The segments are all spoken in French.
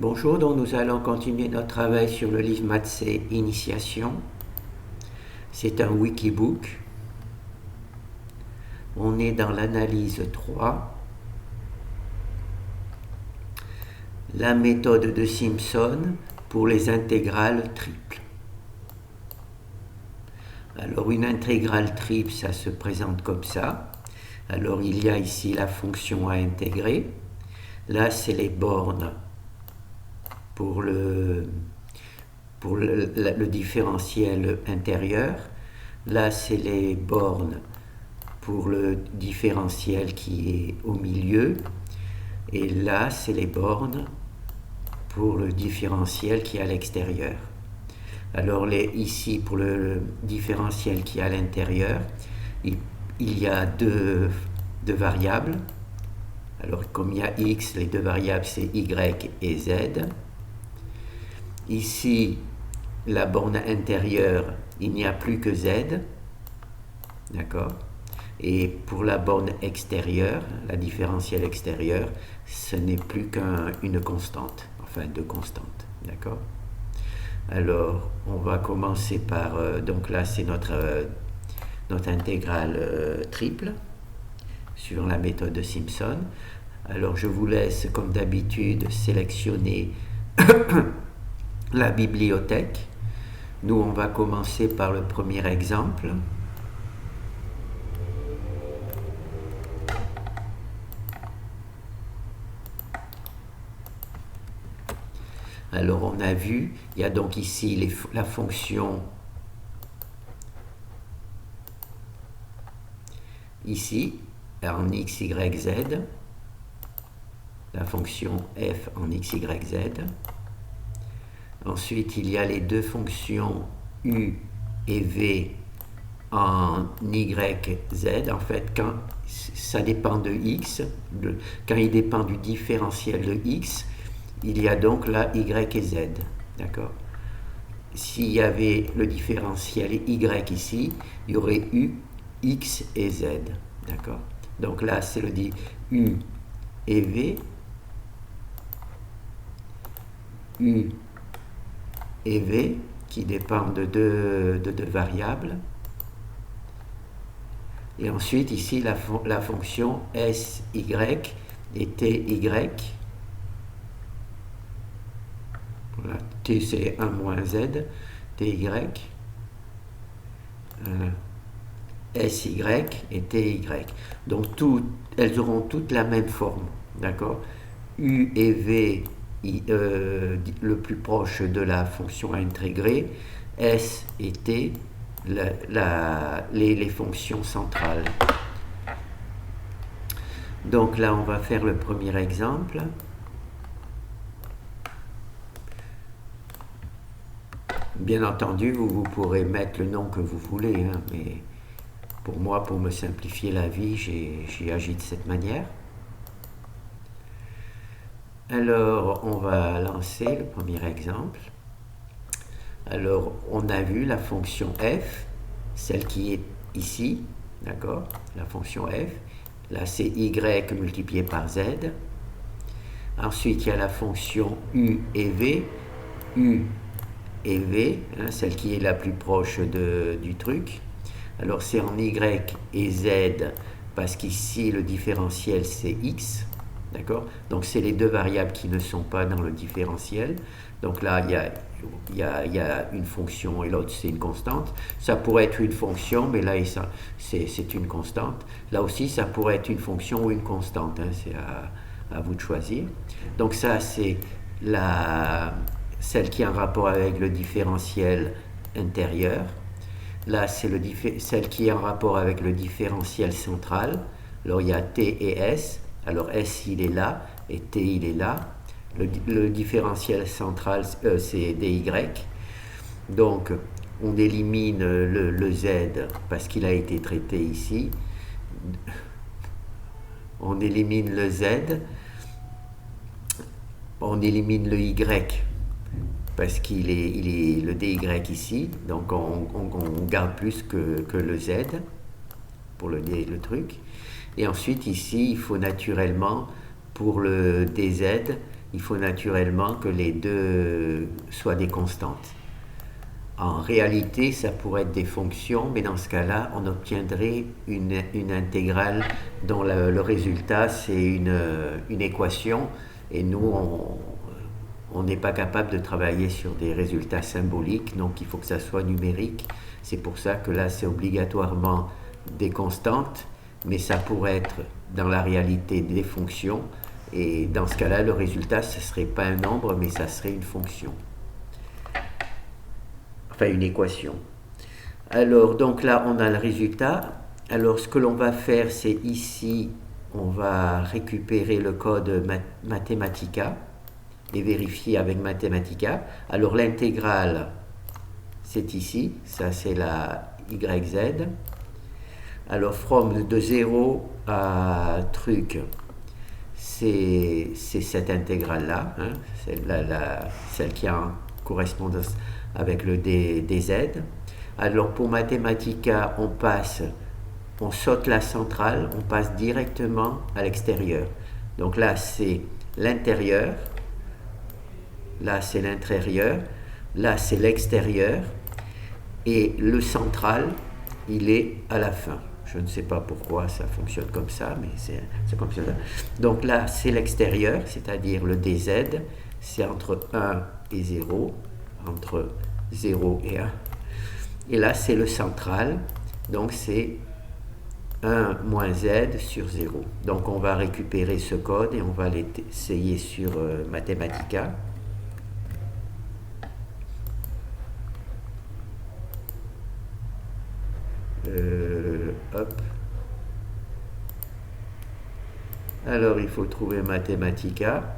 Bonjour, donc nous allons continuer notre travail sur le livre Maths Initiation. C'est un wikibook. On est dans l'analyse 3. La méthode de Simpson pour les intégrales triples. Alors une intégrale triple, ça se présente comme ça. Alors il y a ici la fonction à intégrer. Là, c'est les bornes pour le différentiel intérieur. Là, c'est les bornes pour le différentiel qui est au milieu. Et là, c'est les bornes pour le différentiel qui est à l'extérieur. Alors ici, pour le différentiel qui est à l'intérieur, il y a deux variables. Alors, comme il y a x, les deux variables, c'est y et z. Ici, la borne intérieure, il n'y a plus que z. D'accord? Et pour la borne extérieure, la différentielle extérieure, ce n'est plus qu'une constante, enfin deux constantes. D'accord? Alors, on va commencer par, donc là, c'est notre intégrale triple, suivant la méthode de Simpson. Alors, je vous laisse, comme d'habitude, sélectionner la bibliothèque. Nous, on va commencer par le premier exemple. Alors, on a vu, il y a donc ici la fonction ici, en x, y, z, la fonction f en x, y, z. Ensuite, il y a les deux fonctions u et v en y, z. En fait, quand ça dépend de x, quand il dépend du différentiel de x, il y a donc là y et z. D'accord? S'il y avait le différentiel y ici, il y aurait u, x et z. D'accord? Donc là, c'est le dit u et v. U et v qui dépendent de deux variables. Et ensuite, ici, la fonction sy et ty. Voilà, t c'est 1 moins z, ty, sy et ty. Donc, elles auront toutes la même forme. D'accord? U et v le plus proche de la fonction à intégrer, S et T, les fonctions centrales. Donc là, on va faire le premier exemple. Bien entendu, vous pourrez mettre le nom que vous voulez, hein, mais pour moi, pour me simplifier la vie, j'ai agi de cette manière. Alors, on va lancer le premier exemple. Alors, on a vu la fonction f, celle qui est ici, d'accord? La fonction f. Là, c'est y multiplié par z. Ensuite, il y a la fonction u et v. U et v, hein, celle qui est la plus proche du truc. Alors, c'est en y et z, parce qu'ici, le différentiel, c'est x. D'accord? Donc, c'est les deux variables qui ne sont pas dans le différentiel. Donc là, il y a une fonction et l'autre, c'est une constante. Ça pourrait être une fonction, mais là, c'est une constante. Là aussi, ça pourrait être une fonction ou une constante. Hein, c'est à vous de choisir. Donc ça, c'est celle qui est en rapport avec le différentiel intérieur. Là, c'est celle qui est en rapport avec le différentiel central. Alors, il y a t et s. Alors S il est là et T il est là. Le différentiel central c'est dy. Donc on élimine le z parce qu'il a été traité ici. On élimine le z. On élimine le y parce qu'il est le dy ici. Donc on garde plus que le z pour le truc. Et ensuite, ici, il faut naturellement, pour le dz, il faut naturellement que les deux soient des constantes. En réalité, ça pourrait être des fonctions, mais dans ce cas-là, on obtiendrait une intégrale dont le résultat, c'est une équation, et nous, on n'est pas capable de travailler sur des résultats symboliques, donc il faut que ça soit numérique. C'est pour ça que là, c'est obligatoirement des constantes, mais ça pourrait être dans la réalité des fonctions, et dans ce cas-là, le résultat, ce ne serait pas un nombre, mais ça serait une fonction. Enfin, une équation. Alors, donc là, on a le résultat. Alors, ce que l'on va faire, c'est ici, on va récupérer le code Mathematica et vérifier avec Mathematica. Alors, l'intégrale, c'est ici. Ça, c'est la YZ. Alors, from de 0 à truc, c'est cette intégrale-là, hein, celle qui est en correspondance avec le DZ. Alors pour Mathematica, on saute la centrale, on passe directement à l'extérieur. Donc là c'est l'intérieur, là c'est l'intérieur, là c'est l'extérieur, et le central, il est à la fin. Je ne sais pas pourquoi ça fonctionne comme ça, mais c'est comme ça. Donc là c'est l'extérieur, c'est-à-dire le DZ, c'est entre 1 et 0, entre 0 et 1. Et là, c'est le central, donc c'est 1 moins z sur 0. Donc on va récupérer ce code et on va l'essayer sur Mathematica. Hop. Alors il faut trouver Mathematica.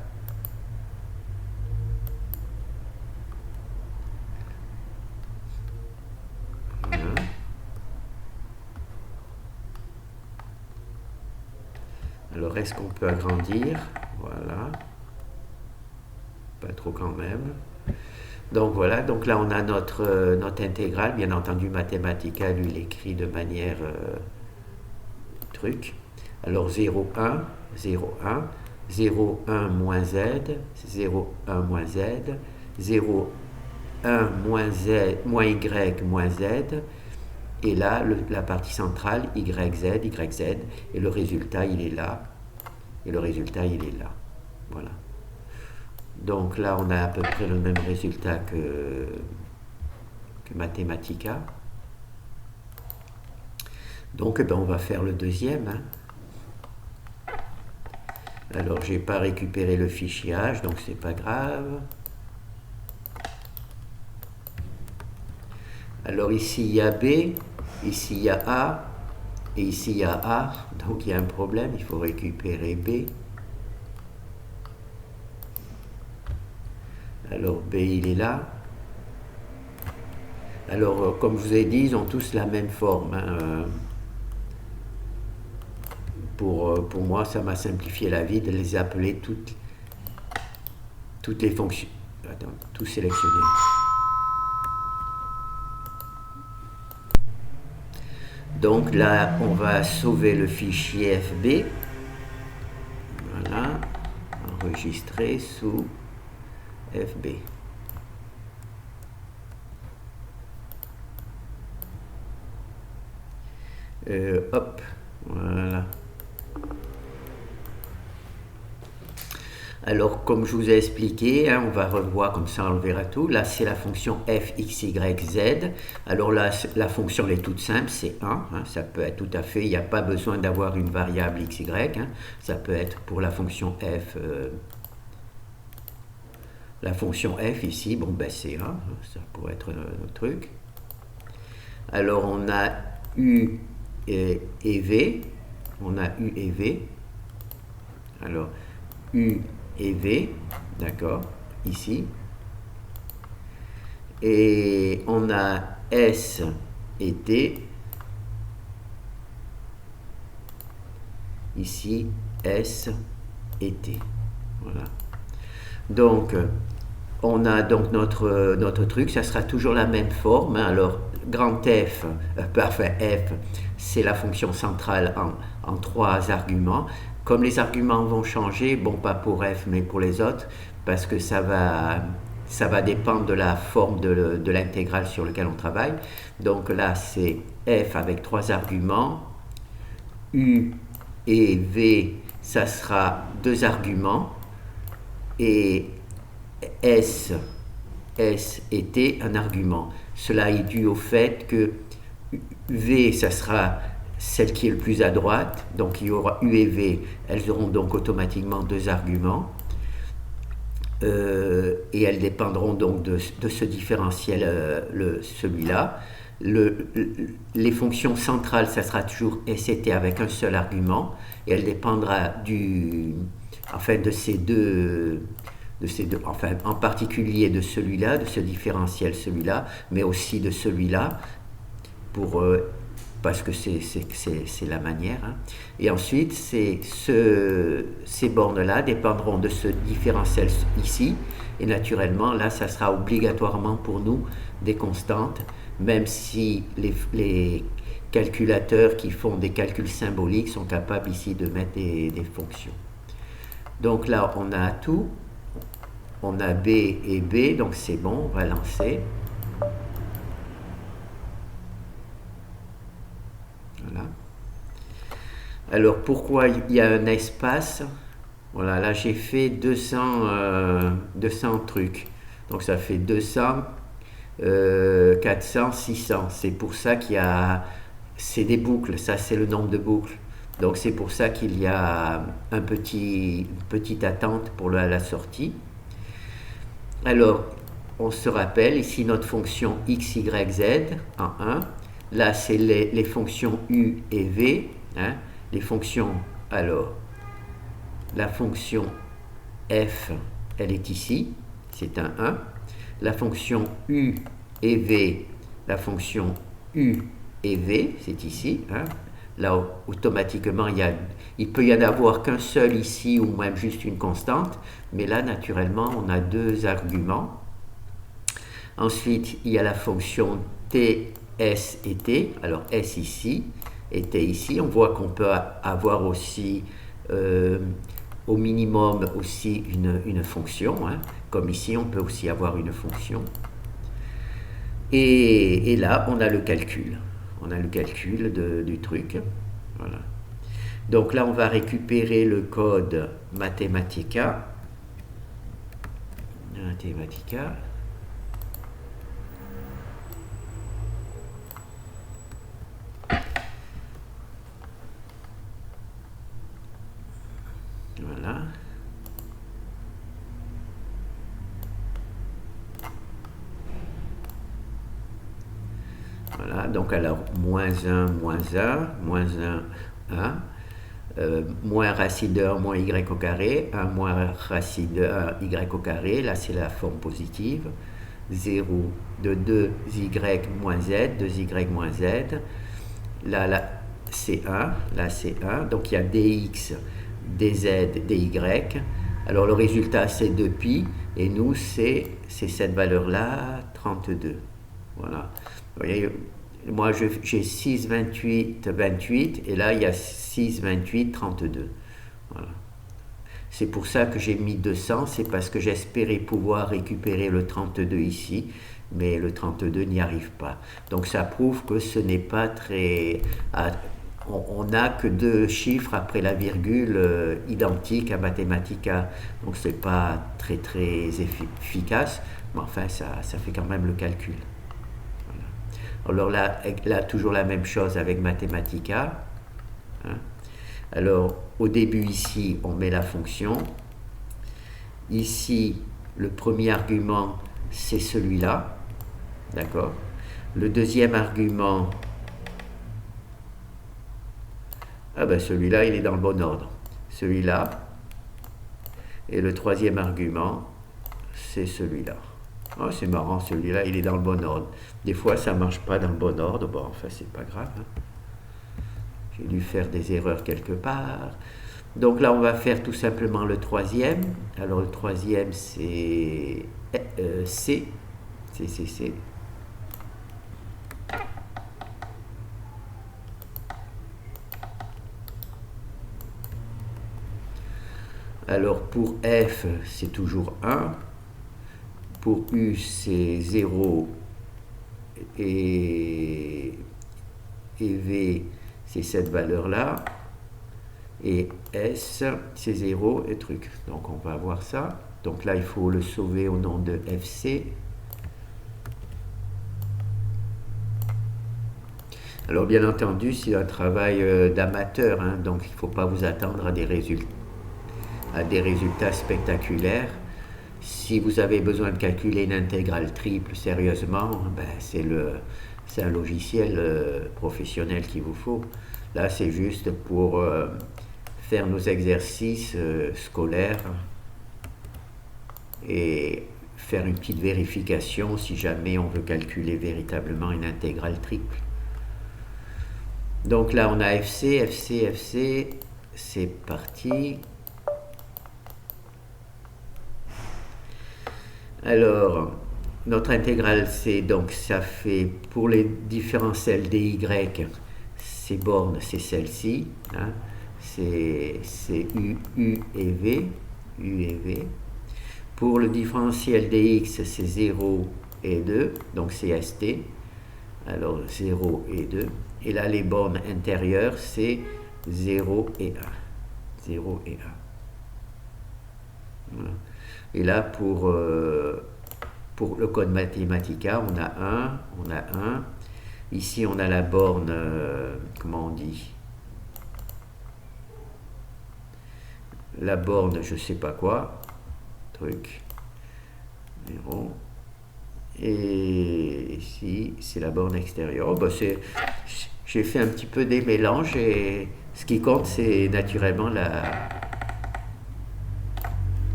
Alors, est-ce qu'on peut agrandir? Voilà. Pas trop quand même. Donc voilà, donc là on a notre intégrale. Bien entendu, Mathematica, lui, l'écrit de manière truc. Alors 0, 1, 0, 1, 0, 1 moins z, 0, 1 moins z, 0, 1 moins z, moins y, moins z. Et là, la partie centrale, YZ, YZ, et le résultat, il est là. Et le résultat, il est là. Voilà. Donc là, on a à peu près le même résultat que Mathematica. Donc, eh ben, on va faire le deuxième. Hein. Alors, je n'ai pas récupéré le fichier H, donc c'est pas grave. Alors ici, il y a B. Ici, il y a A, et ici, il y a A, donc il y a un problème, il faut récupérer B. Alors, B, il est là. Alors, comme je vous ai dit, ils ont tous la même forme. Hein. Pour moi, ça m'a simplifié la vie de les appeler toutes les fonctions. Attends, tout sélectionner. Donc là, on va sauver le fichier FB. Voilà, enregistrer sous FB. Hop, voilà. Alors, comme je vous ai expliqué, hein, on va revoir comme ça, on le verra tout. Là, c'est la fonction f, x, y, z. Alors là, la fonction elle est toute simple, c'est 1. Hein, ça peut être tout à fait, il n'y a pas besoin d'avoir une variable x, y. Hein, ça peut être pour la fonction f. La fonction f ici, bon, ben c'est 1. Ça pourrait être notre truc. Alors, on a u et v. On a u et v. Alors, u et V, d'accord, ici. Et on a S et T, ici, S et T. Voilà. Donc, on a donc notre truc, ça sera toujours la même forme. Hein. Alors, grand F, parfait, F, c'est la fonction centrale en 3 arguments. Comme les arguments vont changer, bon pas pour f mais pour les autres, parce que ça va dépendre de la forme de l'intégrale sur laquelle on travaille. Donc là, c'est f avec trois arguments. U et V, ça sera deux arguments. Et S et T, un argument. Cela est dû au fait que V, ça sera celle qui est le plus à droite. Donc il y aura U et V, elles auront donc automatiquement deux arguments. Et elles dépendront donc de ce différentiel, celui-là. Les fonctions centrales, ça sera toujours S et T avec un seul argument, et elle dépendra de ces deux, enfin en particulier de celui-là, de ce différentiel celui-là, mais aussi de celui-là, parce que c'est la manière. Hein. Et ensuite, ces bornes-là dépendront de ce différentiel ici, et naturellement, là, ça sera obligatoirement pour nous des constantes, même si les calculateurs qui font des calculs symboliques sont capables ici de mettre des fonctions. Donc là, on a tout. On a B et B, donc c'est bon, on va lancer. Voilà. Alors, pourquoi il y a un espace? Voilà, là j'ai fait 200 trucs. Donc ça fait 200, 400, 600. C'est pour ça qu'il y a... C'est des boucles, ça c'est le nombre de boucles. Donc c'est pour ça qu'il y a une petite attente pour la sortie. Alors, on se rappelle, ici notre fonction x, y, z en 1. Là, c'est les fonctions u et v. Hein. Les fonctions, alors, la fonction f, elle est ici, c'est un 1. La fonction u et v, la fonction u et v, c'est ici. Hein. Là, automatiquement, il peut y en avoir qu'un seul ici ou même juste une constante, mais là, naturellement, on a deux arguments. Ensuite, il y a la fonction t, s et t. Alors, s ici et t ici. On voit qu'on peut avoir aussi, au minimum, aussi une fonction. Hein. Comme ici, on peut aussi avoir une fonction. Et là, on a le calcul. On a le calcul du truc. Voilà. Donc là, on va récupérer le code Mathematica. Voilà. Voilà, donc alors, moins 1, moins 1, moins 1, 1, moins racine de 1, moins y au carré, 1 moins racine de 1, y au carré, là c'est la forme positive, 0 de 2y moins z, 2y moins z, là c'est 1, là c'est 1, donc il y a dx, dz, dy, alors le résultat c'est 2pi, et nous c'est cette valeur-là, 32, voilà. Vous voyez, moi j'ai 6, 28, 28 et là il y a 6, 28, 32. Voilà. C'est pour ça que j'ai mis 200, c'est parce que j'espérais pouvoir récupérer le 32 ici, mais le 32 n'y arrive pas. Donc ça prouve que ce n'est pas très... on n'a que deux chiffres après la virgule identiques à Mathematica, donc c'est pas très efficace, mais enfin ça fait quand même le calcul. Alors là, toujours la même chose avec Mathematica. Hein. Alors, au début, ici, on met la fonction. Ici, le premier argument, c'est celui-là. D'accord? Le deuxième argument, celui-là, il est dans le bon ordre. Celui-là. Et le troisième argument, c'est celui-là. Oh, c'est marrant, celui-là, il est dans le bon ordre. Des fois, ça ne marche pas dans le bon ordre. Bon, enfin, c'est pas grave. Hein. J'ai dû faire des erreurs quelque part. Donc là, on va faire tout simplement le troisième. Alors, le troisième, c'est C. C. Alors pour F, c'est toujours 1. Pour U, c'est 0. Et V, c'est cette valeur-là. Et S, c'est 0 et truc. Donc on va voir ça. Donc là, il faut le sauver au nom de FC. Alors bien entendu, c'est un travail d'amateur, hein, donc il ne faut pas vous attendre à des résultats spectaculaires. Si vous avez besoin de calculer une intégrale triple sérieusement, ben c'est un logiciel professionnel qu'il vous faut. Là, c'est juste pour faire nos exercices scolaires et faire une petite vérification si jamais on veut calculer véritablement une intégrale triple. Donc là, on a FC, FC, FC, c'est parti. Alors, notre intégrale, c'est donc ça fait pour les différentiels dy, ces bornes, c'est celle-ci, hein, c'est U et V, U et V. Pour le différentiel dx, c'est 0 et 2, donc c'est ST, alors 0 et 2. Et là, les bornes intérieures, c'est 0 et 1. 0 et 1. Voilà. Et là, pour le code Mathematica, on a 1, on a 1. Ici, on a la borne, comment on dit? La borne, je sais pas quoi, truc, 0. Et ici, c'est la borne extérieure. Oh, bah j'ai fait un petit peu des mélanges et ce qui compte, c'est naturellement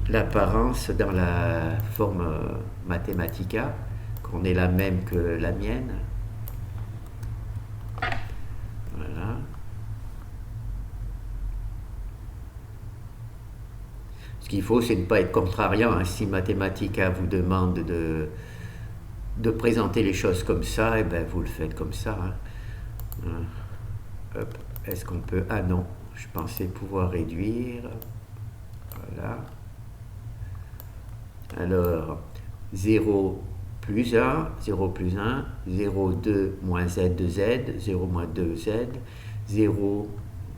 l'apparence dans la forme Mathematica, qu'on est la même que la mienne. Voilà. Ce qu'il faut, c'est ne pas être contrariant, hein. Si Mathematica vous demande de présenter les choses comme ça, et ben vous le faites comme ça, hein. Hop. Est-ce qu'on peut... Ah non, je pensais pouvoir réduire. Voilà. Alors, 0 plus 1, 0 plus 1, 0, 2, moins z de z, 0 moins 2 z, 0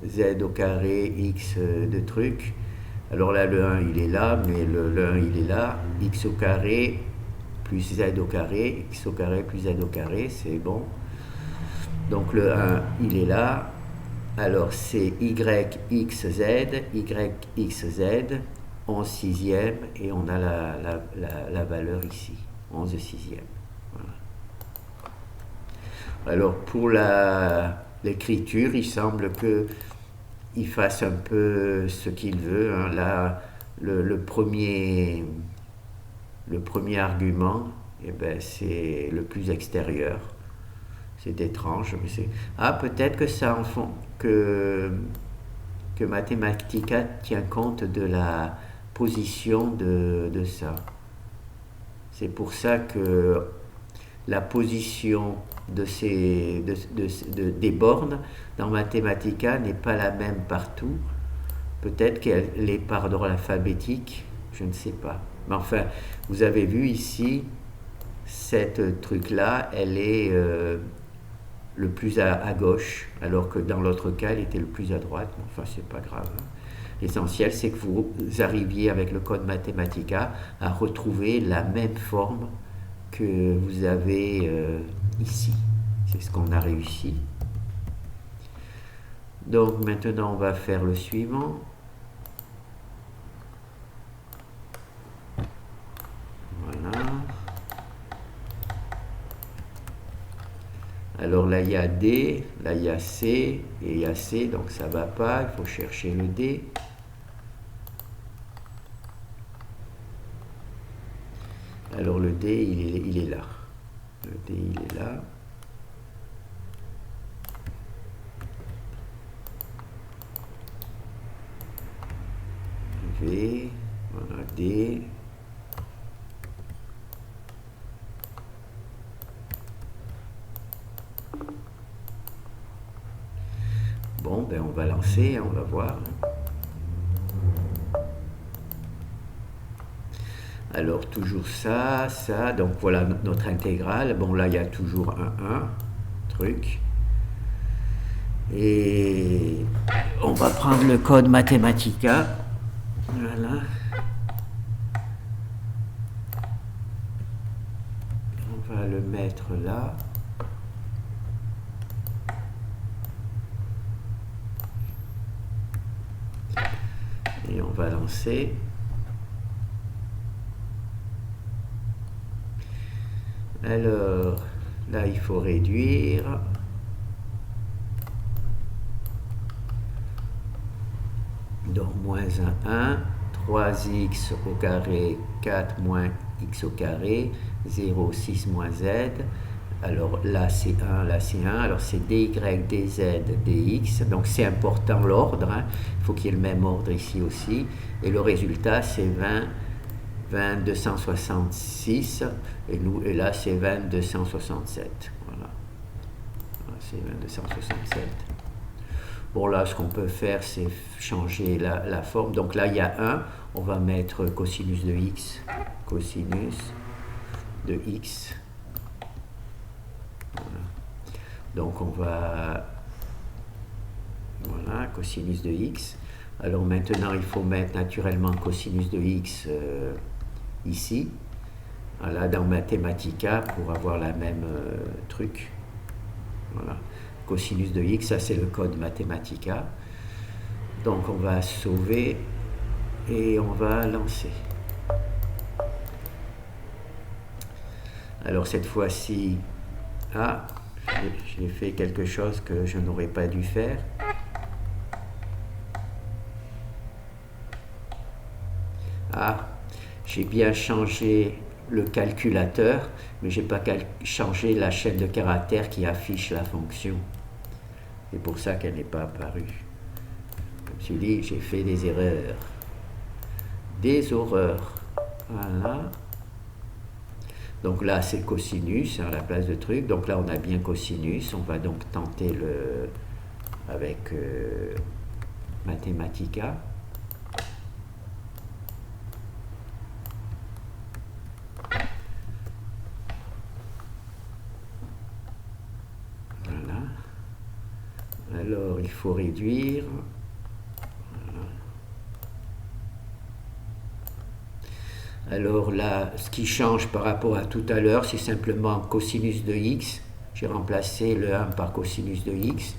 z au carré, x de truc. Alors là, le 1, il est là, mais le 1, il est là. X au carré plus z au carré, x au carré plus z au carré, c'est bon. Donc le 1, il est là. Alors c'est y, x, z, y, x, z, 11 sixième, et on a la valeur ici, 11 sixième. Voilà. Alors pour l'écriture, il semble qu'il fasse un peu ce qu'il veut, hein. Là, le premier argument, eh ben, c'est le plus extérieur. C'est étrange, mais c'est... Ah, peut-être que ça en fond, que Mathematica tient compte de la position de ça. C'est pour ça que la position des bornes dans Mathematica n'est pas la même partout. Peut-être qu'elle est par ordre alphabétique, je ne sais pas. Mais enfin, vous avez vu ici, cette truc-là, elle est le plus à gauche, alors que dans l'autre cas, elle était le plus à droite. Enfin, c'est pas grave, hein. L'essentiel, c'est que vous arriviez avec le code Mathematica à retrouver la même forme que vous avez ici. C'est ce qu'on a réussi. Donc maintenant, on va faire le suivant. Voilà. Alors là, il y a D, là, il y a C, et il y a C, donc ça ne va pas, il faut chercher le D. Alors le D, il est là. Le D, il est là. V, voilà, D. Bon, ben on va lancer, on va voir. Alors toujours ça, ça, donc voilà notre intégrale. Bon là il y a toujours un truc. Et on va prendre le code Mathematica. Voilà. On va le mettre là. Et on va lancer. Alors, là, il faut réduire. Donc, moins 1, 3x au carré, 4 moins x au carré, 0, 6 moins z. Alors là, c'est 1, là, c'est 1. Alors, c'est dy, dz, dx. Donc, c'est important l'ordre. Hein. Il faut qu'il y ait le même ordre ici aussi. Et le résultat, c'est 20 266 et là c'est 20 267. Voilà, c'est 20 267. Bon là ce qu'on peut faire c'est changer la forme. Donc là il y a 1, on va mettre cosinus de x, cosinus de x. Voilà. Donc on va, voilà, cosinus de x. Alors maintenant il faut mettre naturellement cosinus de x ici, là dans Mathematica pour avoir la même truc. Voilà, cosinus de x, ça c'est le code Mathematica. Donc on va sauver et on va lancer. Alors cette fois-ci, j'ai fait quelque chose que je n'aurais pas dû faire. J'ai bien changé le calculateur, mais j'ai pas changé la chaîne de caractères qui affiche la fonction. C'est pour ça qu'elle n'est pas apparue. Comme je dis, j'ai fait des erreurs. Des horreurs. Voilà. Donc là, c'est cosinus à la place de truc. Donc là, on a bien cosinus. On va donc tenter avec Mathematica. Alors, il faut réduire. Voilà. Alors là, ce qui change par rapport à tout à l'heure, c'est simplement cosinus de x. J'ai remplacé le 1 par cosinus de x.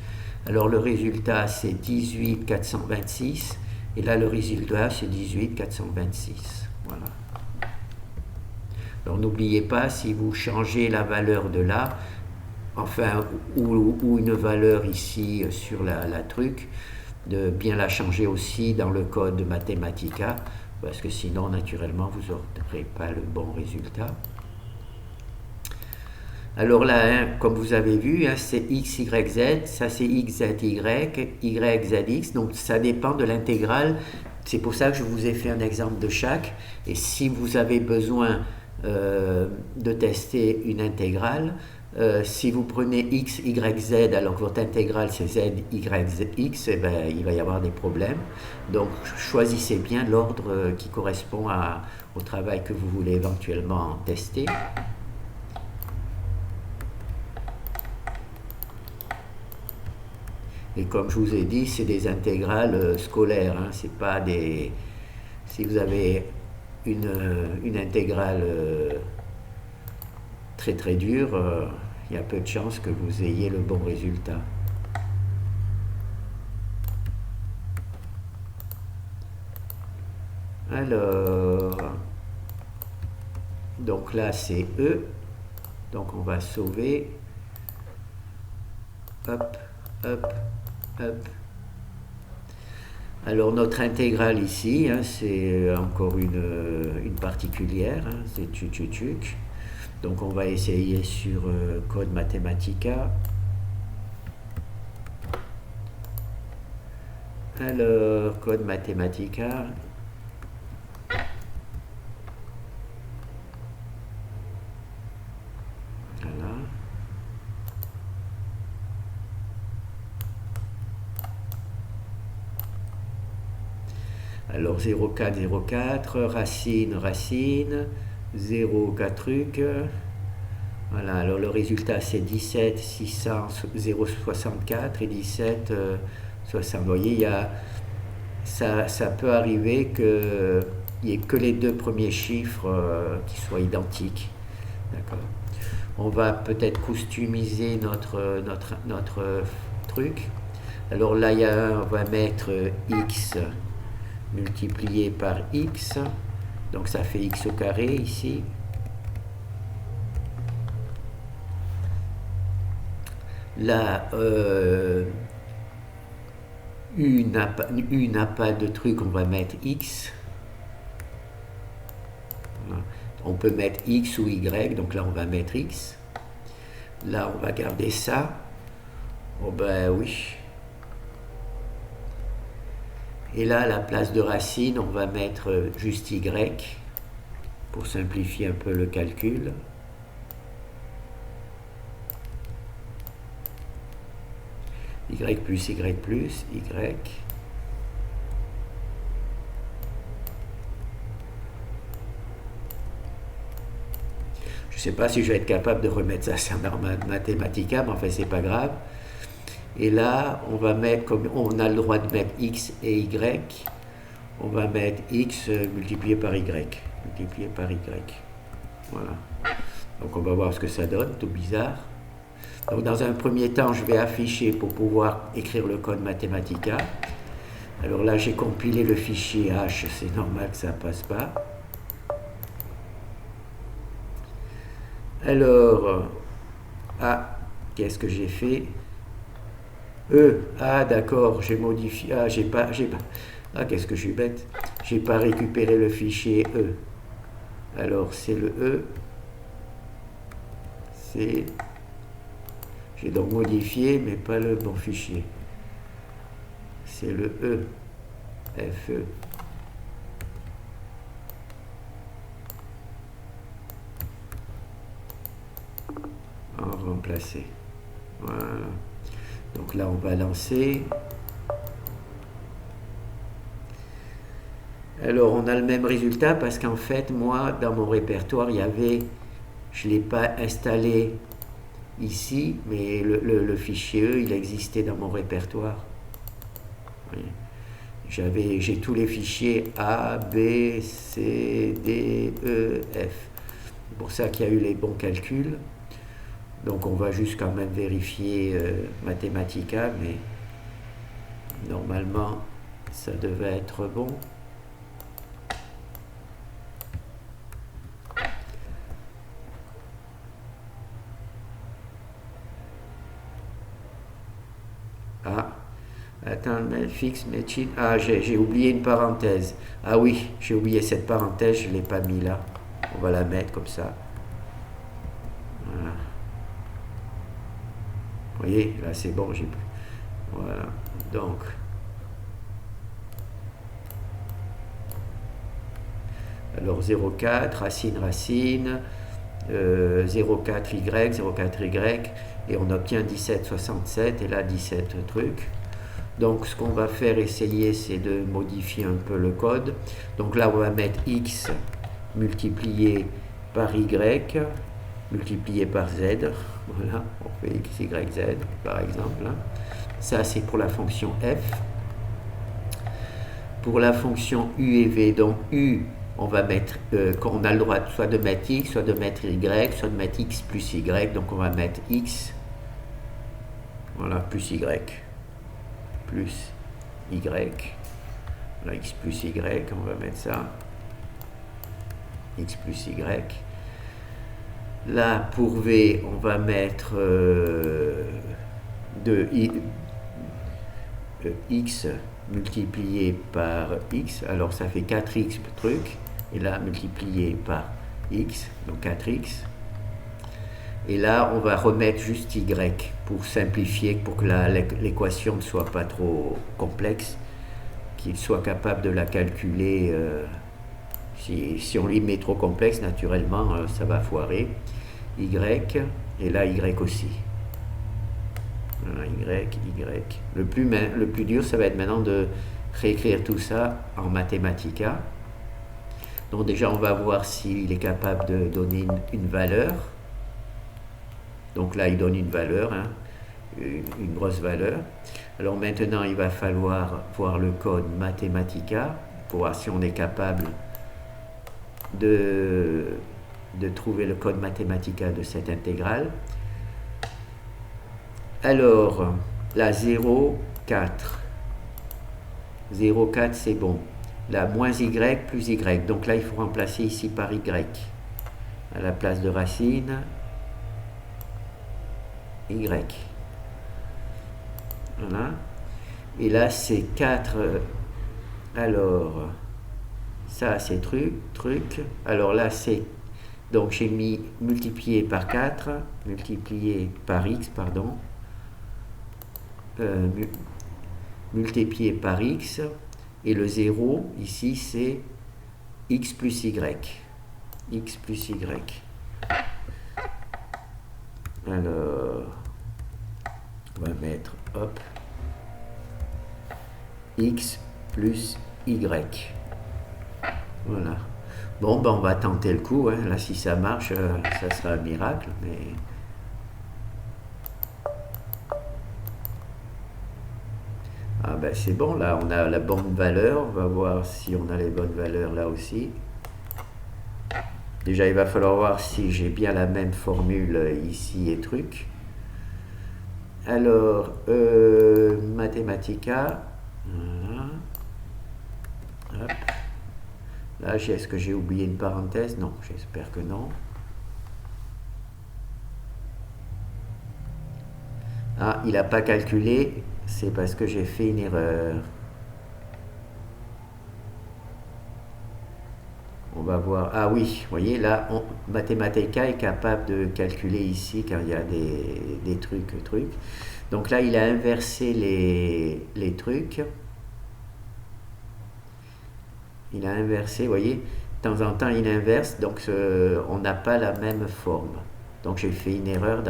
Alors le résultat, c'est 18 426. Et là, le résultat, c'est 18 426. Voilà. Alors n'oubliez pas, si vous changez la valeur de là, enfin, ou une valeur ici sur la truc, de bien la changer aussi dans le code de Mathematica, parce que sinon, naturellement, vous n'aurez pas le bon résultat. Alors là, hein, comme vous avez vu, hein, c'est x, y, z, ça c'est x, z, y, z, x, donc ça dépend de l'intégrale. C'est pour ça que je vous ai fait un exemple de chaque. Et si vous avez besoin de tester une intégrale, si vous prenez x, y, z, alors que votre intégrale c'est z, y, z, x, eh ben, il va y avoir des problèmes. Donc choisissez bien l'ordre qui correspond au travail que vous voulez éventuellement tester. Et comme je vous ai dit, c'est des intégrales scolaires, hein, c'est pas des... Si vous avez une intégrale très très dure, il y a peu de chances que vous ayez le bon résultat. Alors, donc là c'est E, donc on va sauver, hop, hop, hop. Alors notre intégrale ici, hein, c'est encore une particulière, hein, c'est tuc. Donc on va essayer sur code Mathematica. Alors, code Mathematica. Voilà. Alors 0,4, 0,4, racine, racine, 0, 4 trucs. Voilà, alors le résultat c'est 17, 600, 0,64 et 17, 60. Vous voyez, ça peut arriver qu'il n'y ait que les deux premiers chiffres qui soient identiques. D'accord. On va peut-être customiser notre truc. Alors là, on va mettre x multiplié par x. Donc ça fait x au carré ici. Là, U n'a pas de truc, on va mettre x. Voilà. On peut mettre x ou y, donc là on va mettre x. Là on va garder ça. Oh ben oui. Et là à la place de racine, on va mettre juste y pour simplifier un peu le calcul. Y plus Y plus Y. Je ne sais pas si je vais être capable de remettre ça dans Mathematica, mais enfin c'est pas grave. Et là, on va mettre, comme on a le droit de mettre X et Y, on va mettre X multiplié par Y. Multiplié par Y. Voilà. Donc on va voir ce que ça donne, tout bizarre. Donc dans un premier temps, je vais afficher pour pouvoir écrire le code Mathematica. Alors là, j'ai compilé le fichier H, c'est normal que ça ne passe pas. Alors, qu'est-ce que j'ai fait? D'accord, j'ai modifié. Qu'est-ce que je suis bête? J'ai pas récupéré le fichier E. Alors, c'est le E. J'ai donc modifié, mais pas le bon fichier. C'est le E. FE. En remplacer. Voilà. Donc là, on va lancer. Alors, on a le même résultat parce qu'en fait, moi, dans mon répertoire, je ne l'ai pas installé ici, mais le fichier E, il existait dans mon répertoire. Oui. J'ai tous les fichiers A, B, C, D, E, F. C'est pour ça qu'il y a eu les bons calculs. Donc on va juste quand même vérifier Mathematica, mais normalement ça devait être bon. Attends, fixe, machine. J'ai oublié une parenthèse. Ah oui, j'ai oublié cette parenthèse, je ne l'ai pas mis là. On va la mettre comme ça. Voilà. Vous voyez, là c'est bon, j'ai plus. Voilà, donc. Alors 0,4, racine, racine, 0,4y, 0,4y, et on obtient 17,67, et là 17 trucs. Donc ce qu'on va faire essayer, c'est de modifier un peu le code. Donc là on va mettre x multiplié par y multiplié par z. Voilà, on fait x, y, z par exemple. Ça c'est pour la fonction f. Pour la fonction u et v, donc u, on va mettre, on a le droit soit de mettre x, soit de mettre y, soit de mettre x plus y. Donc on va mettre x, voilà, plus y. Plus y, voilà, x plus y, on va mettre ça, x plus y. Là pour v, on va mettre x multiplié par x, alors ça fait 4x truc, et là multiplié par x, donc 4x. Et là, on va remettre juste y pour simplifier, pour que l'équation ne soit pas trop complexe, qu'il soit capable de la calculer. Si on lui met trop complexe, naturellement, ça va foirer. Y, et là, y aussi. Voilà, y. Le plus dur, ça va être maintenant de réécrire tout ça en Mathematica. Donc déjà, on va voir s'il est capable de donner une valeur. Donc là, il donne une valeur, hein, une grosse valeur. Alors maintenant, il va falloir voir le code Mathematica pour voir si on est capable de trouver le code Mathematica de cette intégrale. Alors, la 0, 4. 0, 4, c'est bon. La moins y plus y. Donc là, il faut remplacer ici par y. À la place de racine, y. Voilà. Et là, c'est 4. Alors, ça, c'est truc. Alors là, c'est... Donc, j'ai mis multiplié par 4, multiplié par x, pardon. Multiplié par x. Et le 0, ici, c'est x plus y. X plus y. Alors, on va mettre, hop, x plus y. Voilà. Bon, ben on va tenter le coup. Hein. Là, si ça marche, ça sera un miracle. Mais... ah ben c'est bon, là, on a la bonne valeur. On va voir si on a les bonnes valeurs là aussi. Déjà, il va falloir voir si j'ai bien la même formule ici et truc. Alors, Mathematica. Voilà. Hop. Là, est-ce que j'ai oublié une parenthèse? Non, j'espère que non. Ah, il n'a pas calculé. C'est parce que j'ai fait une erreur. On va voir. Ah oui, vous voyez, là, Mathematica est capable de calculer ici quand il y a des trucs. Donc là, il a inversé les trucs. Il a inversé, vous voyez, de temps en temps, il inverse, donc on n'a pas la même forme. Donc j'ai fait une erreur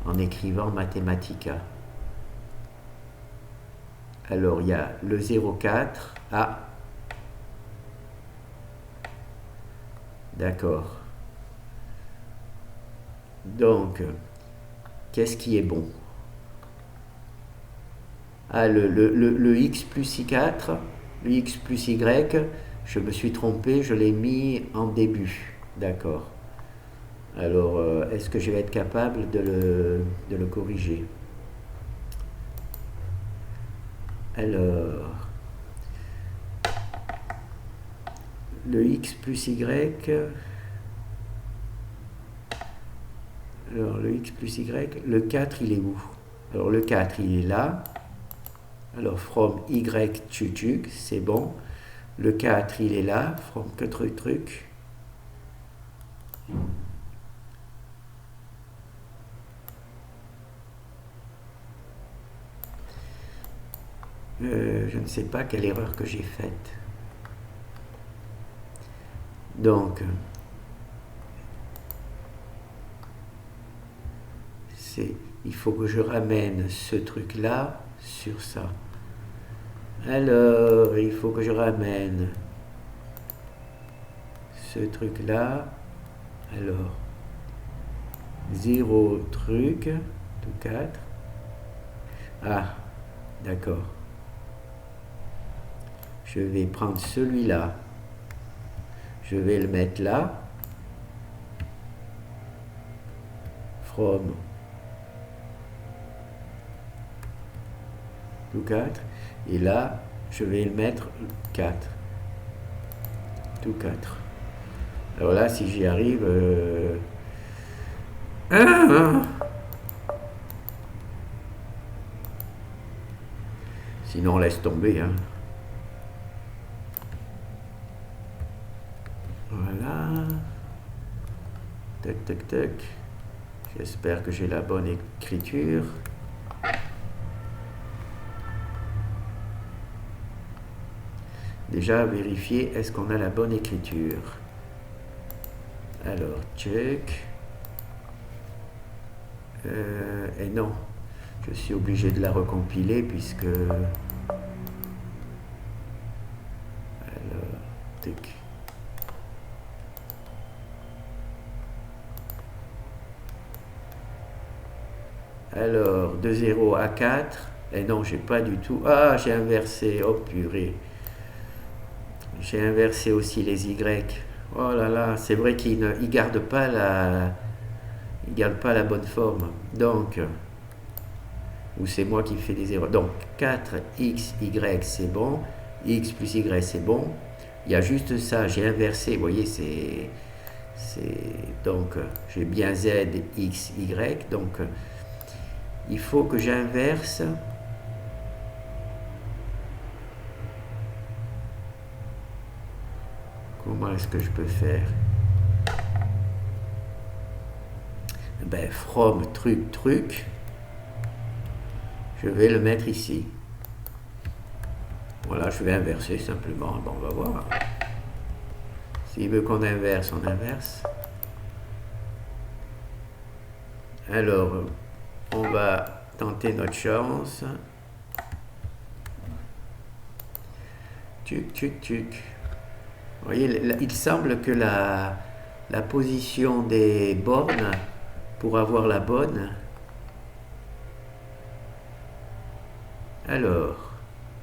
en écrivant Mathematica. Alors, il y a le 0,4. Ah, d'accord. Donc, qu'est-ce qui est bon? Ah, le x plus y4, le x plus y, je me suis trompé, je l'ai mis en début. D'accord. Alors, est-ce que je vais être capable de le corriger? Alors, le x plus y... Alors, le x plus y, le 4, il est où? Alors, le 4, il est là. Alors, from y tutuk, c'est bon. Le 4, il est là. From que truc. Je ne sais pas quelle erreur que j'ai faite. Donc, il faut que je ramène ce truc-là sur ça. Alors, il faut que je ramène ce truc-là. Alors, 0 truc, tout 4. Ah, d'accord. Je vais prendre celui-là. Je vais le mettre là. From tout 4. Et là, je vais le mettre 4. Tout 4. Alors là, si j'y arrive... Sinon, on laisse tomber. Hein. Voilà. Tac, tac, tac. J'espère que j'ai la bonne écriture. Déjà, vérifier est-ce qu'on a la bonne écriture. Alors, check. Et non, je suis obligé de la recompiler puisque Alors, de 0 à 4. Et non, j'ai pas du tout. Ah, j'ai inversé. Oh purée. J'ai inversé aussi les Y. Oh là là, c'est vrai qu'il ne garde pas la bonne forme. Donc, ou c'est moi qui fais des erreurs. Donc, 4x, Y, c'est bon. X plus Y, c'est bon. Il y a juste ça, j'ai inversé. Vous voyez, donc, j'ai bien Z, X, Y. Donc, il faut que j'inverse. Comment est-ce que je peux faire? Ben, from truc, je vais le mettre ici. Voilà, je vais inverser simplement. Bon, on va voir. S'il veut qu'on inverse, on inverse. Alors, on va tenter notre chance. Tuc. Vous voyez, il semble que la position des bornes, pour avoir la bonne, alors,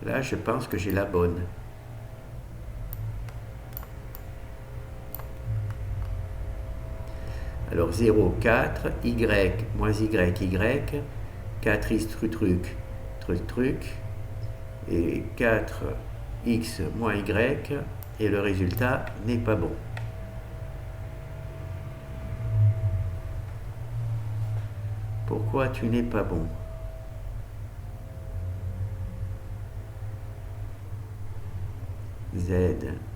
là, je pense que j'ai la bonne. Alors, 0, 4, Y, moins Y, 4X, truc, et 4X moins Y, et le résultat n'est pas bon. Pourquoi tu n'es pas bon? Z,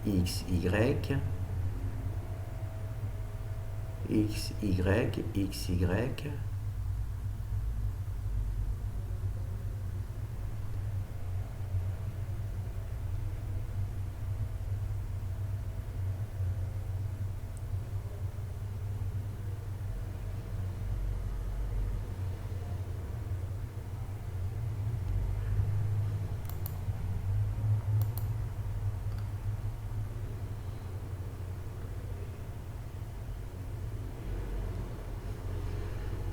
X, Y, X, Y, X, Y.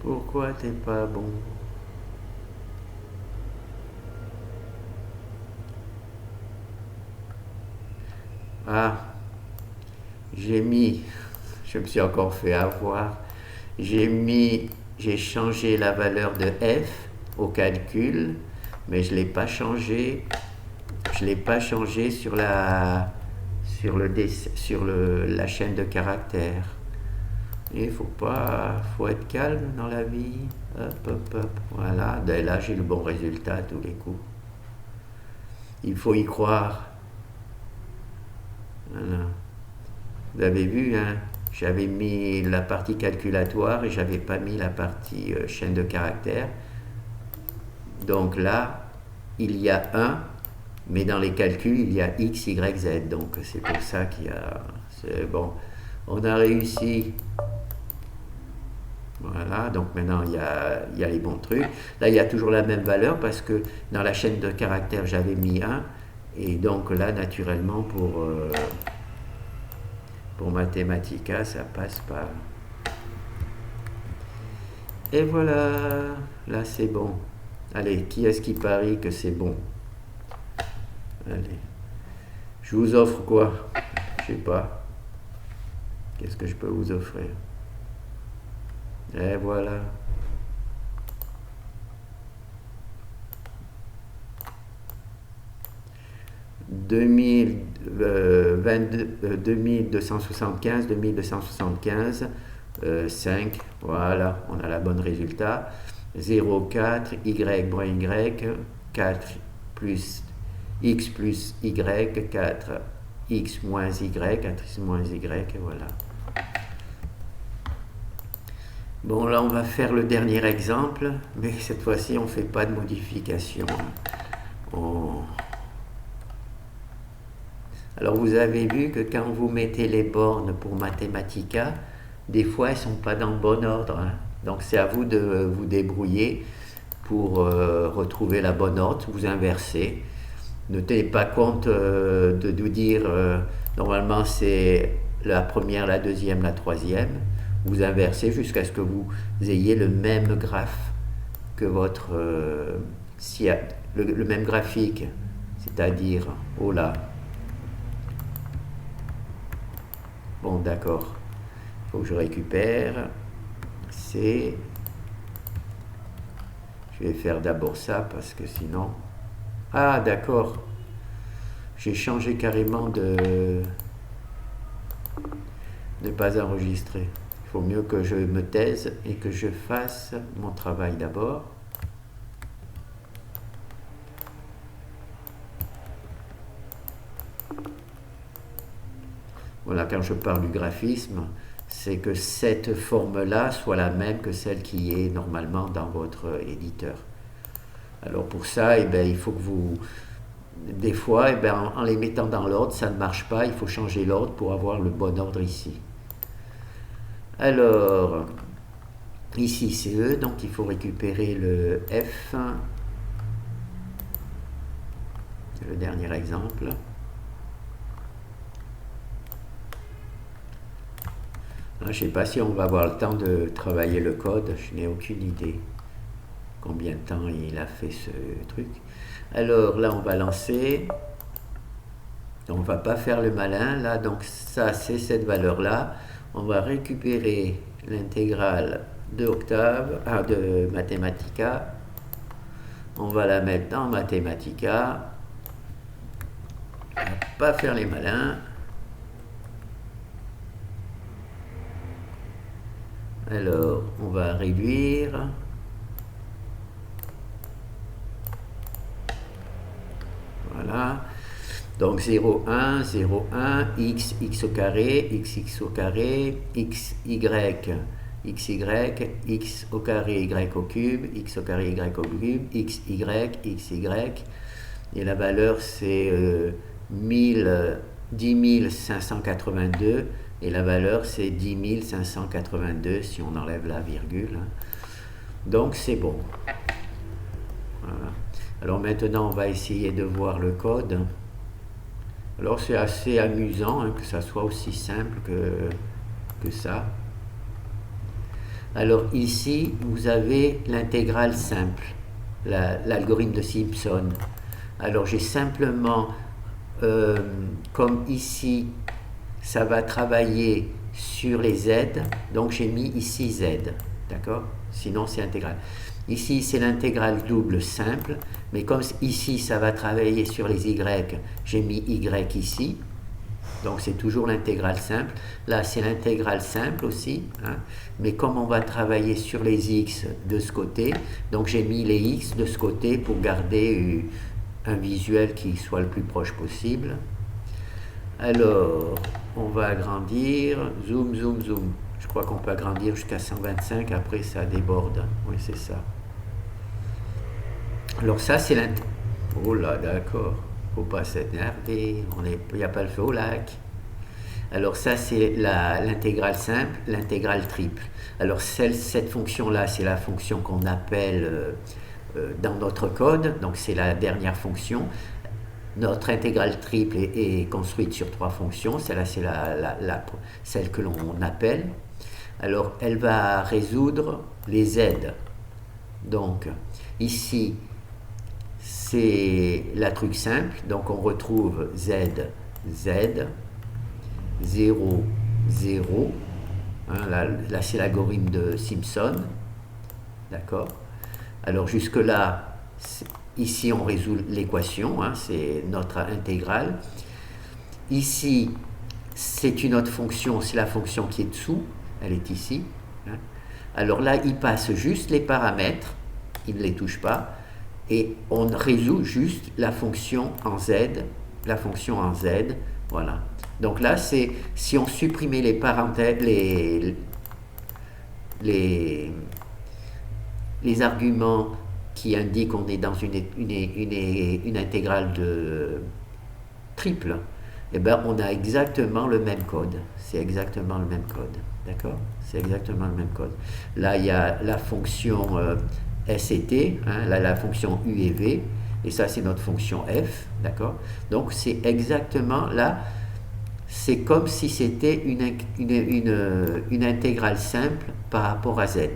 Pourquoi t'es pas bon? Ah, je me suis encore fait avoir, j'ai changé la valeur de f au calcul, mais je l'ai pas changé sur la chaîne de caractères. Il faut être calme dans la vie. Hop, voilà. Là, j'ai le bon résultat à tous les coups. Il faut y croire. Voilà. Vous avez vu, hein, j'avais mis la partie calculatoire et j'avais pas mis la partie chaîne de caractères. Donc là, il y a 1, mais dans les calculs, il y a X, Y, Z. Donc c'est pour ça qu'il y a... C'est bon. On a réussi. Voilà, donc maintenant il y a les bons trucs. Là, il y a toujours la même valeur parce que dans la chaîne de caractères, j'avais mis 1. Et donc là, naturellement, pour Mathematica, ça passe pas. Et voilà, là c'est bon. Allez, qui est-ce qui parie que c'est bon? Allez. Je vous offre quoi? Je sais pas. Qu'est-ce que je peux vous offrir? Et voilà. Deux mille 2275, 5, voilà, on a la bonne résultat. 0, 4, Y moins Y, 4 plus X plus Y, 4 X moins Y, 4X moins Y, voilà. Bon, là, on va faire le dernier exemple, mais cette fois-ci, on ne fait pas de modification. Alors, vous avez vu que quand vous mettez les bornes pour Mathematica, des fois, elles ne sont pas dans le bon ordre, hein. Donc, c'est à vous de vous débrouiller pour retrouver la bonne ordre. Vous inversez. Ne tenez pas compte de nous dire, normalement, c'est la première, la deuxième, la troisième. Vous inversez jusqu'à ce que vous ayez le même graphe que votre... si le même graphique, c'est-à-dire, oh là, bon d'accord, il faut que je récupère, c'est... Je vais faire d'abord ça parce que sinon... Ah d'accord, j'ai changé carrément de ne pas enregistrer. Il faut mieux que je me taise et que je fasse mon travail d'abord. Voilà, quand je parle du graphisme, c'est que cette forme-là soit la même que celle qui est normalement dans votre éditeur. Alors pour ça, eh bien, il faut que vous... Des fois, eh bien, en les mettant dans l'ordre, ça ne marche pas, il faut changer l'ordre pour avoir le bon ordre ici. Alors, ici c'est E, donc il faut récupérer le F, le dernier exemple. Je ne sais pas si on va avoir le temps de travailler le code, je n'ai aucune idée combien de temps il a fait ce truc. Alors là on va lancer, on ne va pas faire le malin là, donc ça c'est cette valeur là. On va récupérer l'intégrale de Octave, de Mathematica, on va la mettre dans Mathematica, on ne va pas faire les malins. Alors, on va réduire. Voilà. Donc 0, 1, 0, 1, x, x au carré, x, x au carré, x, y, x, y, x au carré, y au cube, x au carré, y au cube, x, y. Et la valeur c'est 10 582. Et la valeur c'est 10 582 si on enlève la virgule. Donc c'est bon. Voilà. Alors maintenant on va essayer de voir le code. Alors c'est assez amusant que ça soit aussi simple que ça. Alors ici vous avez l'intégrale simple, l'algorithme de Simpson. Alors j'ai simplement, comme ici ça va travailler sur les z, donc j'ai mis ici z, d'accord? Sinon c'est intégral. Ici c'est l'intégrale double simple, mais comme ici ça va travailler sur les y, j'ai mis y ici, donc c'est toujours l'intégrale simple. Là c'est l'intégrale simple aussi, mais comme on va travailler sur les x de ce côté, donc j'ai mis les x de ce côté pour garder un visuel qui soit le plus proche possible. Alors, on va agrandir, zoom, zoom, zoom. Je crois qu'on peut agrandir jusqu'à 125, après ça déborde. Oui, c'est ça. Alors ça, c'est l'intégrale. Oh là, d'accord. Faut pas s'énerver, il n'y a pas le feu au lac. Alors ça, c'est l'intégrale simple, l'intégrale triple. Alors cette fonction-là, c'est la fonction qu'on appelle dans notre code, donc c'est la dernière fonction. Notre intégrale triple est construite sur 3 fonctions. Celle-là, c'est celle que l'on appelle. Alors, elle va résoudre les z. Donc, ici, c'est la truc simple. Donc, on retrouve z, z, 0, 0. Là c'est l'algorithme de Simpson. D'accord? Alors, jusque-là, ici, on résout l'équation, c'est notre intégrale. Ici, c'est une autre fonction, c'est la fonction qui est dessous, elle est ici. Alors là, il passe juste les paramètres, il ne les touche pas, et on résout juste la fonction en z, voilà. Donc là, c'est si on supprimait les parenthèses, les arguments qui indique qu'on est dans une intégrale de triple, et bien on a exactement le même code. C'est exactement le même code. D'accord? C'est exactement le même code. Là, il y a la fonction S et T, là, la fonction U et V, et ça, c'est notre fonction F. D'accord? Donc, c'est exactement là, c'est comme si c'était une intégrale simple par rapport à Z.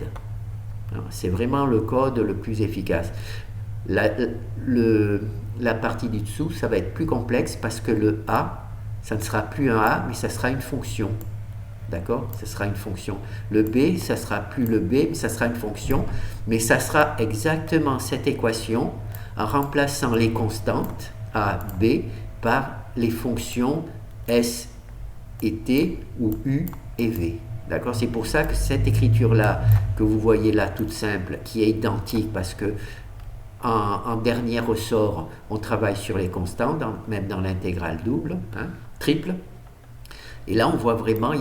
C'est vraiment le code le plus efficace. La, la partie du dessous, ça va être plus complexe parce que le A, ça ne sera plus un A, mais ça sera une fonction. D'accord? Ça sera une fonction. Le B, ça sera plus le B, mais ça sera une fonction. Mais ça sera exactement cette équation en remplaçant les constantes A, B par les fonctions S et T ou U et V. D'accord? C'est pour ça que cette écriture-là, que vous voyez là, toute simple, qui est identique parce que en dernier ressort, on travaille sur les constantes, même dans l'intégrale double, triple. Et là, on voit vraiment,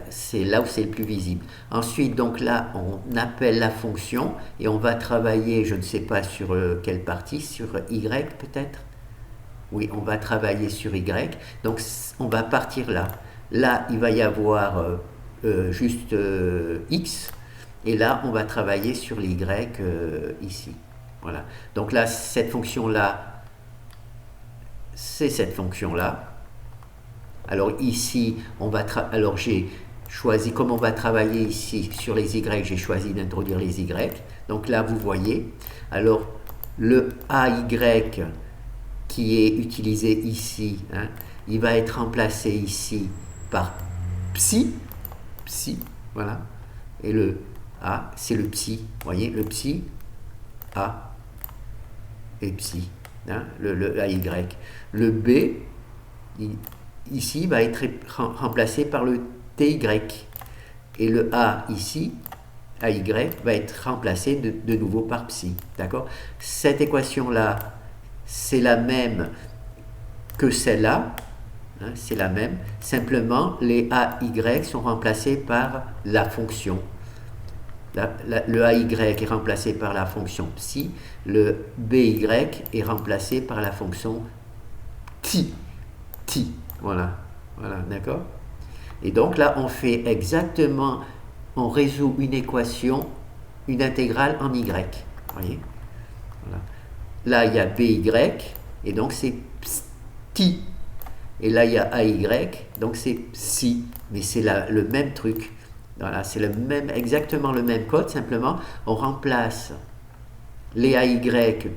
c'est là où c'est le plus visible. Ensuite, donc là, on appelle la fonction et on va travailler, je ne sais pas sur quelle partie, sur Y peut-être. Oui, on va travailler sur Y. Donc, on va partir là. Là, il va y avoir juste X. Et là, on va travailler sur l'Y ici. Voilà. Donc là, cette fonction-là, c'est cette fonction-là. Alors ici, alors j'ai choisi, comme on va travailler ici sur les Y, j'ai choisi d'introduire les Y. Donc là, vous voyez, alors le AY qui est utilisé ici, il va être remplacé ici par psi, voilà. Et le A, c'est le psi, vous voyez, le psi, A et psi, le AY. Le B, ici, va être remplacé par le TY. Et le A ici, AY, va être remplacé de nouveau par psi. D'accord? Cette équation-là, c'est la même que celle-là. C'est la même. Simplement, les AY sont remplacés par la fonction. Le AY est remplacé par la fonction psi. Le BY est remplacé par la fonction ti. Voilà, d'accord? Et donc là, on fait exactement, on résout une équation, une intégrale en Y. Voyez? Voilà. Là, il y a BY, et donc c'est psi. Et là, il y a AY, donc c'est psi. Mais c'est le même truc. Voilà, c'est exactement le même code, simplement, on remplace les AY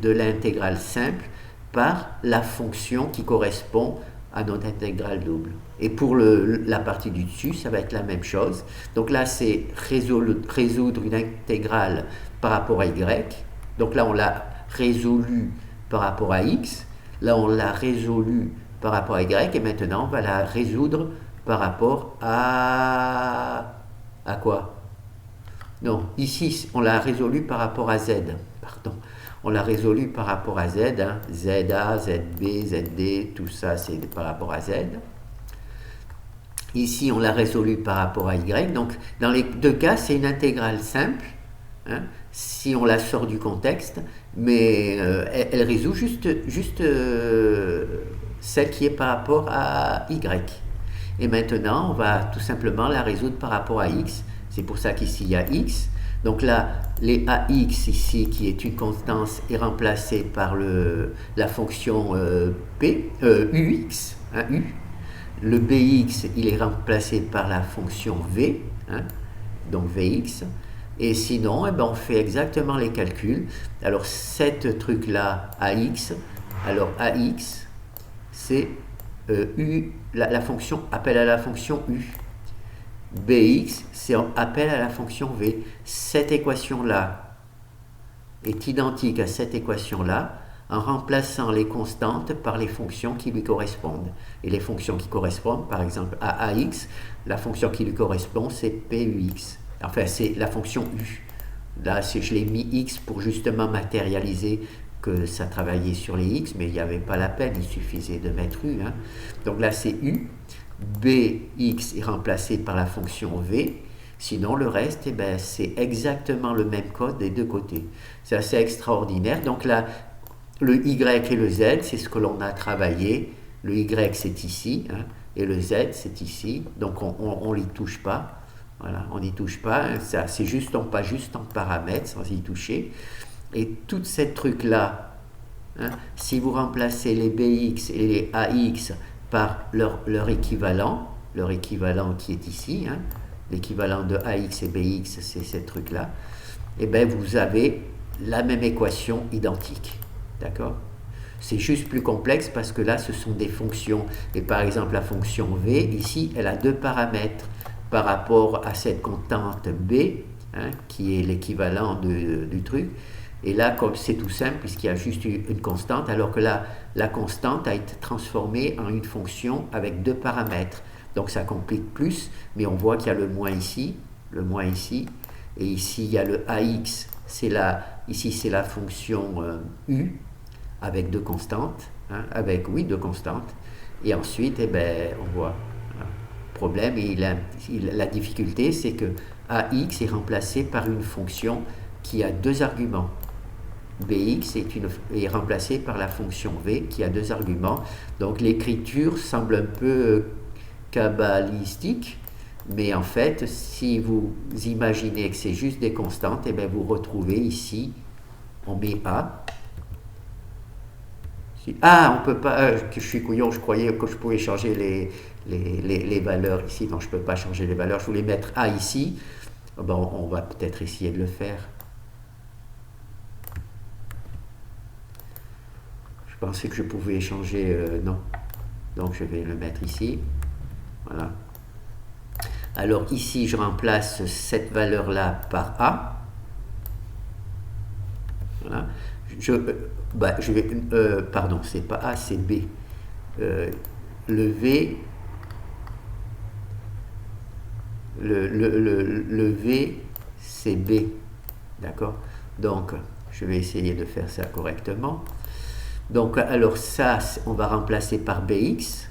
de l'intégrale simple par la fonction qui correspond à notre intégrale double. Et pour la partie du dessus, ça va être la même chose. Donc là, c'est résoudre une intégrale par rapport à Y. Donc là, on l'a résolu par rapport à X. Là, on l'a résolu par rapport à Y. Et maintenant, on va la résoudre par rapport à quoi? Non, ici, on l'a résolu par rapport à Z. Pardon. On l'a résolu par rapport à Z, ZA, ZB, ZD, tout ça c'est par rapport à Z. Ici on l'a résolu par rapport à Y, donc dans les deux cas c'est une intégrale simple, si on la sort du contexte, mais elle résout juste celle qui est par rapport à Y. Et maintenant on va tout simplement la résoudre par rapport à X, c'est pour ça qu'ici il y a X. Donc là, les AX ici, qui est une constance, est remplacée par la fonction UX, U. Le BX, il est remplacé par la fonction V, donc VX. Et sinon, on fait exactement les calculs. Alors, cette truc-là, AX, alors AX, c'est la fonction, appel à la fonction U. Bx, c'est appel à la fonction V. Cette équation-là est identique à cette équation-là en remplaçant les constantes par les fonctions qui lui correspondent. Et les fonctions qui correspondent, par exemple à AX, la fonction qui lui correspond, c'est PUX. Enfin, c'est la fonction U. Là, je l'ai mis X pour justement matérialiser que ça travaillait sur les X, mais il n'y avait pas la peine, il suffisait de mettre U. Donc là, c'est U. Bx est remplacé par la fonction V, sinon le reste, c'est exactement le même code des deux côtés. C'est assez extraordinaire. Donc là, le Y et le Z, c'est ce que l'on a travaillé. Le Y, c'est ici, et le Z, c'est ici. Donc on n'y touche pas. Voilà, on n'y touche pas. Ça, c'est juste, on passe juste en paramètres sans y toucher. Et tout ce truc-là, si vous remplacez les BX et les AX par leur équivalent qui est ici, l'équivalent de AX et BX, c'est ce truc-là, et bien vous avez la même équation identique. D'accord? C'est juste plus complexe parce que là, ce sont des fonctions. Et par exemple, la fonction V, ici, elle a deux paramètres par rapport à cette constante B, hein, qui est l'équivalent du truc. Et là, comme c'est tout simple, puisqu'il y a juste une constante, alors que là, la constante a été transformée en une fonction avec deux paramètres. Donc ça complique plus, mais on voit qu'il y a le moins ici, et ici il y a le AX, ici c'est la fonction U, avec deux constantes, hein, deux constantes, et ensuite, eh ben, on voit, hein, problème, et la difficulté, c'est que AX est remplacé par une fonction qui a deux arguments. Bx est remplacé par la fonction v qui a deux arguments. Donc l'écriture semble un peu cabalistique, mais en fait, si vous imaginez que c'est juste des constantes, et bien vous retrouvez ici, on met A. Ah, on peut pas, je suis couillon, je croyais que je pouvais changer les valeurs ici, donc je ne peux pas changer les valeurs, je voulais mettre A ici. Bon, on va peut-être essayer de le faire. Je pensais que je pouvais changer, non. Donc je vais le mettre ici. Voilà. Alors ici, je remplace cette valeur-là par A. Voilà. Je vais, pardon, c'est pas A, c'est B. Le V, le V, c'est B. D'accord? Donc, je vais essayer de faire ça correctement. Donc, alors ça, on va remplacer par BX.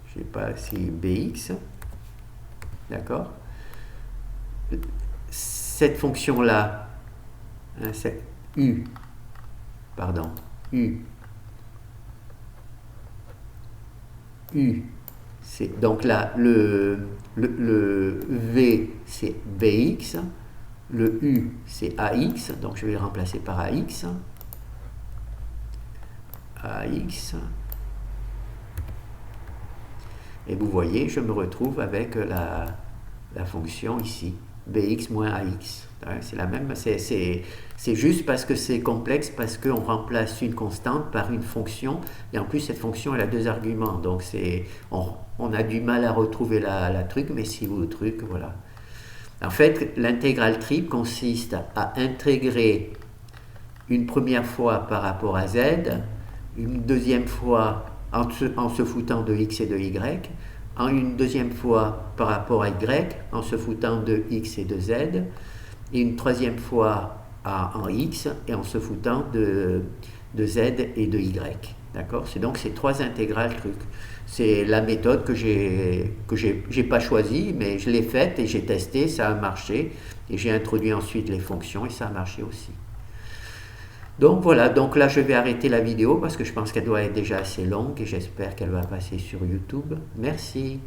Je ne sais pas si BX. D'accord? Cette fonction-là, hein, c'est U. Pardon. U. C'est, donc là, le V, c'est BX. Le U, c'est AX, donc je vais le remplacer par AX. AX. Et vous voyez, je me retrouve avec la fonction ici, BX moins AX. C'est la même, c'est juste parce que c'est complexe, parce qu'on remplace une constante par une fonction, et en plus cette fonction elle a deux arguments, donc on a du mal à retrouver la truc, mais si vous le truc, voilà. En fait, l'intégrale triple consiste à intégrer une première fois par rapport à z, une deuxième fois en se foutant de x et de y, une deuxième fois par rapport à y en se foutant de x et de z, et une troisième fois en x et en se foutant de z et de y. D'accord? C'est donc ces trois intégrales trucs. C'est la méthode que j'ai pas choisie, mais je l'ai faite et j'ai testé, ça a marché. Et j'ai introduit ensuite les fonctions et ça a marché aussi. Donc voilà, donc là je vais arrêter la vidéo parce que je pense qu'elle doit être déjà assez longue et j'espère qu'elle va passer sur YouTube. Merci.